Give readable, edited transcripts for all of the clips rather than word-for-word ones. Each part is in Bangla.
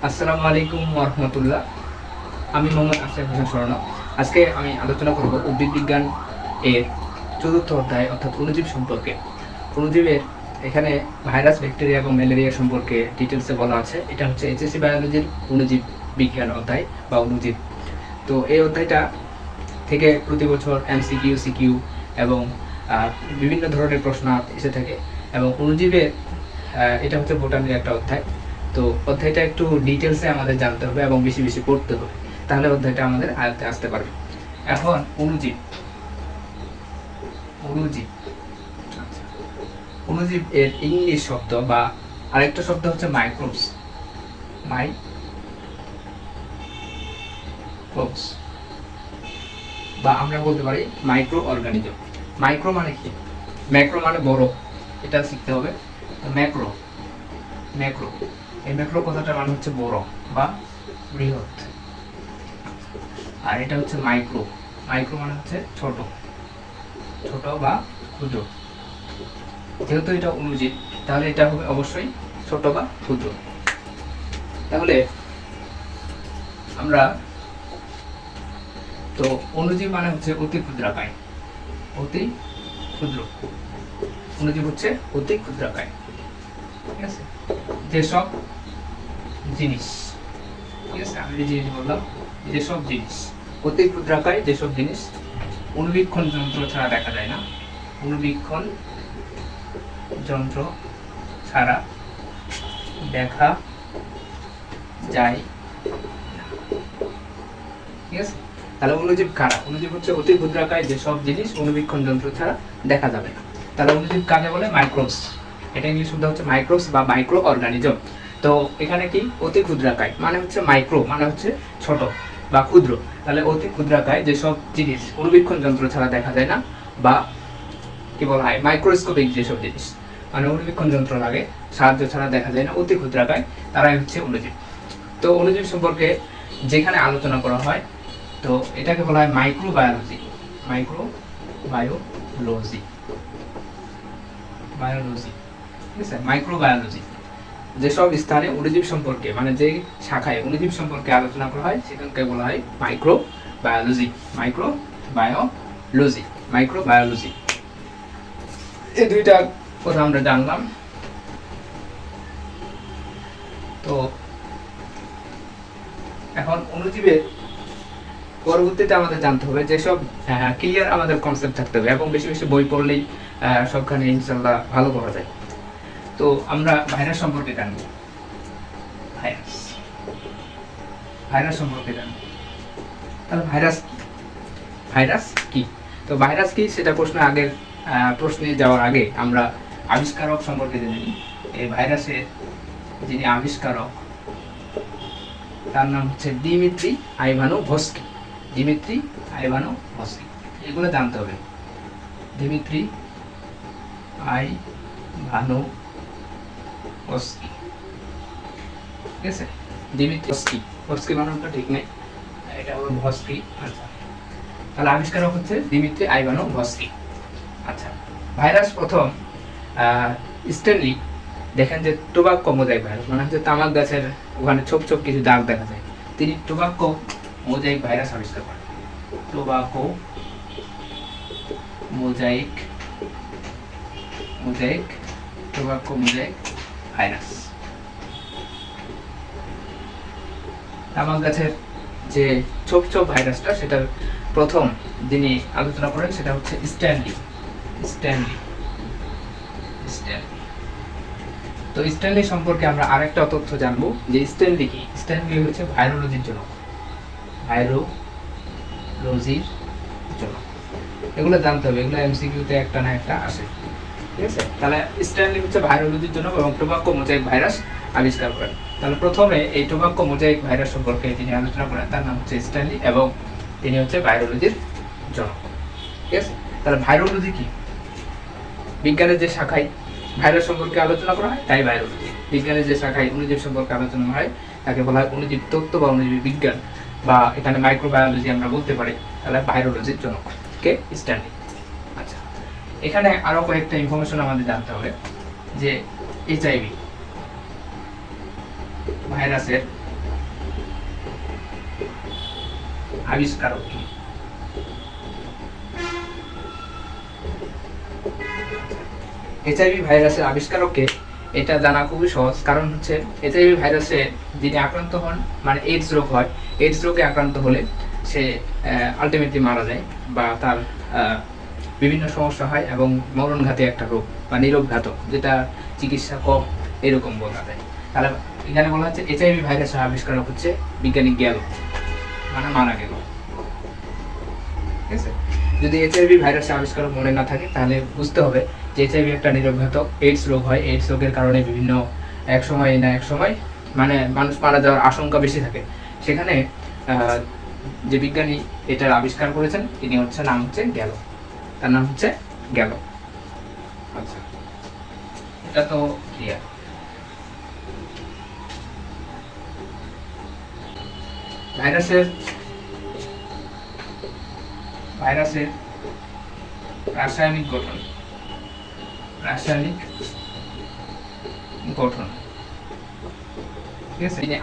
আসসালামু আলাইকুম ওয়া রাহমাতুল্লাহ। আমি মোহাম্মদ আশরাফ হোসেন স্বর্ণ। আজকে আমি আলোচনা করব উদ্ভিদ বিজ্ঞান এর চতুর্থ অধ্যায় অর্থাৎ অণুজীব সম্পর্কে। অণুজীবের এখানে ভাইরাস, ব্যাকটেরিয়া এবং ম্যালেরিয়া সম্পর্কে ডিটেলসে বলা আছে। এটা হচ্ছে এইচএসসি বায়োলজির অণুজীব বিজ্ঞান অধ্যায় বা অণুজীব। তো এই অধ্যায়টা থেকে প্রতি বছর এমসিকিউ, সিকিউ এবং বিভিন্ন ধরনের প্রশ্ন এসে থাকে এবং অণুজীবের এটা হচ্ছে বোটানির একটা অধ্যায়। তো অধ্যায়টা একটু ডিটেলসে আমাদের জানতে হবে এবং বেশি বেশি পড়তে হবে, তাহলে অধ্যায়টা আমাদের আয়ত্তে আসতে পারবে। এখন অণুজীব অণুজীব আচ্ছা, অণুজীব এর ইংলিশ শব্দ বা আরেকটা শব্দ হচ্ছে মাইক্রোবস। মাইক্রোবস বা আমরা বলতে পারি মাইক্রো অর্গানিজম। মাইক্রো মানে কি? ম্যাক্রো মানে বড়, এটা শিখতে হবে। ম্যাক্রো ম্যাক্রো এই ম্যাক্রো কথাটার মানে হচ্ছে বড় বা বৃহৎ, আর এটা হচ্ছে মাইক্রো। মাইক্রো মানে হচ্ছে ছোট, ছোট বা ক্ষুদ্র। যেহেতু এটা অণুজীব, তাহলে এটা হবে অবশ্যই ছোট বা ক্ষুদ্র। তাহলে আমরা তো অণুজীব মানে হচ্ছে অতি ক্ষুদ্রাকায়। অতি ক্ষুদ্র অণুজীব হচ্ছে অতি ক্ষুদ্রাকায়। ঠিক আছে, যেসব জিনিস, ঠিক আছে, আমি যে জিনিস বললাম, যেসব জিনিস অতি ক্ষুদ্রাকায়, যেসব জিনিস অণুবীক্ষণ যন্ত্র ছাড়া দেখা যায় না, অণুবীক্ষণ যন্ত্র ছাড়া দেখা যায়। ঠিক আছে, তাহলে অণুজীব কারা? অণুজীব হচ্ছে অতি ক্ষুদ্রাকায় যেসব জিনিস অণুবীক্ষণ যন্ত্র ছাড়া দেখা যাবে না। তাহলে অণুজীব কাকে বলে? মাইক্রোবস। এটা ইংলিশ শব্দ হচ্ছে মাইক্রোবস বা মাইক্রো অর্গানিজম। তো এখানে কি অতি ক্ষুদ্রাকায় মানে হচ্ছে মাইক্রো মানে হচ্ছে ছোট বা ক্ষুদ্র। তাহলে অতি ক্ষুদ্রাকায় যেসব জিনিস অণুবীক্ষণ যন্ত্র ছাড়া দেখা যায় না, বা কি বলা হয় মাইক্রোস্কোপিক যেসব জিনিস মানে অণুবীক্ষণ যন্ত্র লাগে, সাহায্য ছাড়া দেখা যায় না, অতি ক্ষুদ্রাকায়, তারাই হচ্ছে অণুজীব। তো অণুজীব সম্পর্কে যেখানে আলোচনা করা হয়, তো এটাকে বলা হয় মাইক্রোবায়োলজি। মাইক্রোবায়োলজি বায়োলজি ঠিক আছে, মাইক্রোবায়োলজি। যেসব স্থানে অণুজীব সম্পর্কে মানে যে শাখায় অণুজীব সম্পর্কে আলোচনা করা হয় সেখানকে বলা হয় মাইক্রোবায়োলজি। মাইক্রোবায়োলজি এই দুইটা কথা আমরা জানলাম। তো এখন অণুজীবের পরবর্তীতে আমাদের জানতে হবে যেসব ক্লিয়ার আমাদের কনসেপ্ট থাকতে হবে এবং বেশি বেশি বই পড়লেই সবখানে ইনশাল্লাহ ভালো করা যায়। তো আমরা ভাইরাস সম্পর্কে জানব। ভাইরাস সম্পর্কে জানব। তাহলে ভাইরাস কি? তো ভাইরাস কি সেটা প্রশ্নে যাওয়ার আগে আমরা আবিষ্কারক সম্পর্কে জেনে নিই। এই ভাইরাসের যিনি আবিষ্কারক তার নাম হচ্ছে দিমিত্রি আইভানোভস্কি। দিমিত্রি আইভানোভস্কি, এগুলো জানতে হবে। দিমিত্রি আইভানোভস্কি, ঠিক আছে, দিমিত্রি ভস্কি বানানটা ঠিক নেই, এটা হলো ভস্কি। আচ্ছা, তাহলে আবিষ্কারক হচ্ছে দিমিত্রি আইভানোভস্কি। আচ্ছা, ভাইরাস প্রথম স্ট্যানলি, দেখেন যে টোবাক্কো মোজাইক ভাইরাস মানে হচ্ছে তামাক গাছের ওখানে ছোপ ছোপ কিছু দাগ দেখা যায়, তিনি টোবাক্কো মোজাইক ভাইরাস আবিষ্কার করেন। টোবাক্কো মোজাইক ভাইরাস। তামাক গাছের যে ছোপ ছোপ ভাইরাসটা, সেটার প্রথম যিনি আলোচনা করেন সেটা হচ্ছে স্ট্যানলি। তো স্ট্যানলি সম্পর্কে আমরা আরেকটা তথ্য জানবো যে স্ট্যানলি কি? স্ট্যানলি হচ্ছে ভাইরোলজির জনক। এগুলো জানতে হবে, এগুলো এমসিকিউতে একটা না একটা আসে। ঠিক আছে, তাহলে স্ট্যানলি হচ্ছে ভাইরোলজির জনক এবং টোবাক্কো মোজাইক ভাইরাস আবিষ্কার করেন। তাহলে প্রথমে এই টোবাক্কো মোজাইক ভাইরাস সম্পর্কে যিনি আলোচনা করেন তার নাম হচ্ছে স্ট্যানলি এবং তিনি হচ্ছে ভাইরোলজির জনক। ঠিক আছে, তাহলে ভাইরোলজি কি? বিজ্ঞানের যে শাখায় ভাইরাস সম্পর্কে আলোচনা করা হয় তাই ভাইরোলজি। বিজ্ঞানের যে শাখায় অণুজীব সম্পর্কে আলোচনা হয় তাকে বলা হয় অণুজীব তত্ত্ব বা অণুজীব বিজ্ঞান, বা এখানে মাইক্রোবায়োলজি আমরা বলতে পারি। তাহলে ভাইরোলজির জনক কে? স্ট্যানলি। আচ্ছা, এখানে আরো কয়েকটা ইনফরমেশন আমাদের জানতে হবে যে এইচআইভি ভাইরাসের আবিষ্কারক কি? এইচআইভি ভাইরাসের আবিষ্কারককে এটা জানা খুবই সহজ, কারণ হচ্ছে এইচআইভি ভাইরাসে যিনি আক্রান্ত হন, মানে এইডস রোগ হয়, এইডস রোগে আক্রান্ত হলে সে আলটিমেটলি মারা যায় বা তার বিভিন্ন সমস্যা হয় এবং মরণঘাতী একটা রোগ বা নিরোগঘাতক, যেটা চিকিৎসা কম এরকম বলা যায়। তাহলে এখানে বলা হচ্ছে এইচআইভি ভাইরাসের আবিষ্কারক হচ্ছে বিজ্ঞানী গেল, মানে মারা গেল। ঠিক আছে, যদি এইচআইভি ভাইরাসের আবিষ্কারক মনে না থাকে তাহলে বুঝতে হবে যে এইচআইভি একটা নিরোগঘাতক, এইডস রোগ হয়, এইডস রোগের কারণে বিভিন্ন এক সময় মানে মানুষ মারা যাওয়ার আশঙ্কা বেশি থাকে। সেখানে যে বিজ্ঞানী এটার আবিষ্কার করেছেন তিনি নাম হচ্ছে গেল, তার নাম হচ্ছে গেল। আচ্ছা, এটা তো ক্লিয়ার। ভাইরাসের রাসায়নিক গঠন ঠিক আছে, তিনি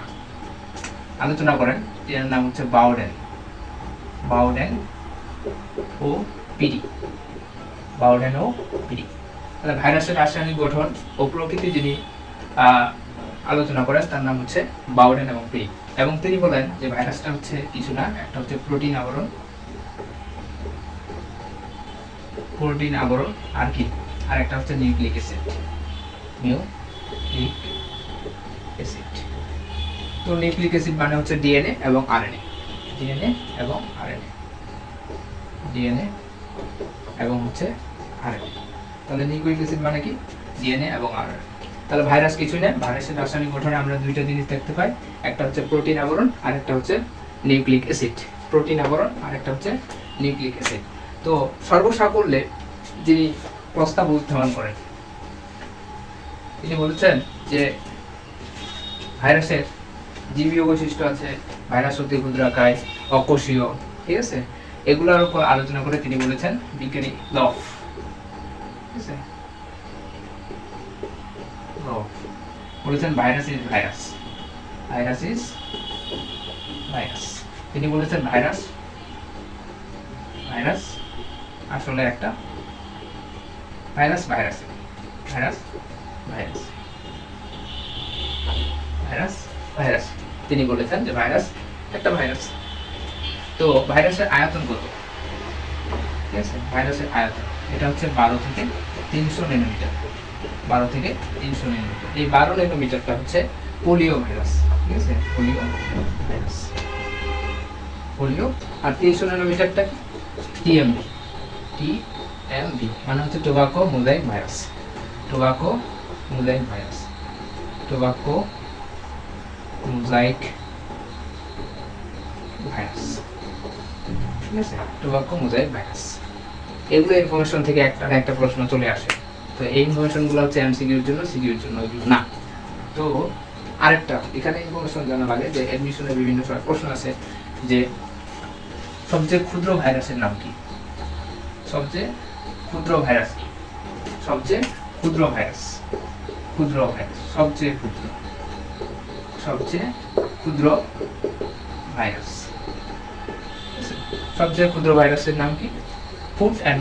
আলোচনা করেন, এর নাম হচ্ছে বাউডেন ও পিডি। তাহলে ভাইরাসের রাসায়নিক গঠন ও প্রকৃতি যিনি আলোচনা করেন তার নাম হচ্ছে বাউডেন এবং পিডি। এবং তিনি বলেন যে ভাইরাসটা হচ্ছে কিছু না, একটা হচ্ছে প্রোটিন আবরণ, আর কি, আর একটা হচ্ছে নিউক্লিক অ্যাসিড। তো নিউক্লিক অ্যাসিড মানে হচ্ছে ডিএনএ এবং আরএনএ, তাহলে নিউক্লিক অ্যাসিড মানে কি, ডিএনএ এবং আরএনএ। তাহলে ভাইরাস কিছুই না, ভাইরাসের রাসায়নিক গঠনে আমরা দুইটা জিনিস দেখতে পাই, একটা হচ্ছে প্রোটিন আবরণ আর একটা হচ্ছে নিউক্লিক অ্যাসিড। তো সর্বসাকুল্যে যিনি প্রস্তাব উত্থাপন করেন তিনি বলেছেন যে ভাইরাসের জীবীয় বৈশিষ্ট্য আছে, ভাইরাস অতি ক্ষুদ্রাকায়, অকোষীয়, ঠিক আছে, এগুলোর উপর আলোচনা করে তিনি বলেছেন বিজ্ঞানী বলেছেন ভাইরাস ইজ ভাইরাস। তিনি বলেছেন ভাইরাস আসলে একটা ভাইরাস তিনি বলেছেন যে ভাইরাস একটা ভাইরাস। তো ভাইরাসের আয়তন কত? ঠিক আছে, ভাইরাসের আয়তন এটা হচ্ছে 12 থেকে 300 ন্যানোমিটার। এই 12 ন্যানোমিটারটা হচ্ছে পোলিও ভাইরাস। ঠিক আছে, পোলিও। আর 300 ন্যানোমিটারটা টিএমভি মানে হচ্ছে টোবাকো মোজাইক ভাইরাস। ঠিক আছে, টোবাকো মোজাইক ভাইরাস। এগুলো ইনফরমেশন থেকে একটা প্রশ্ন চলে আসে। তো এই ইনফরমেশনগুলো হচ্ছে এমসিকিউর জন্য, সিকিউর জন্য না। তো আরেকটা এখানে ইনফরমেশন জানা লাগে যে এডমিশনের বিভিন্ন সময় প্রশ্ন আছে যে সবচেয়ে ক্ষুদ্র ভাইরাসের নাম কি? সবচেয়ে ক্ষুদ্র ভাইরাস, সবচেয়ে ক্ষুদ্র ভাইরাসের নাম কি? Foot and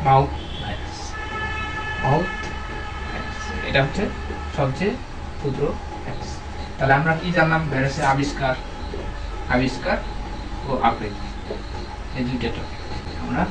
mouth virus. এটা হচ্ছে সবচেয়ে ক্ষুদ্র ভাইরাস। তাহলে আমরা কি জানলাম? ভাইরাসের আবিষ্কার ও আকৃতি, এই দুইটা আমরা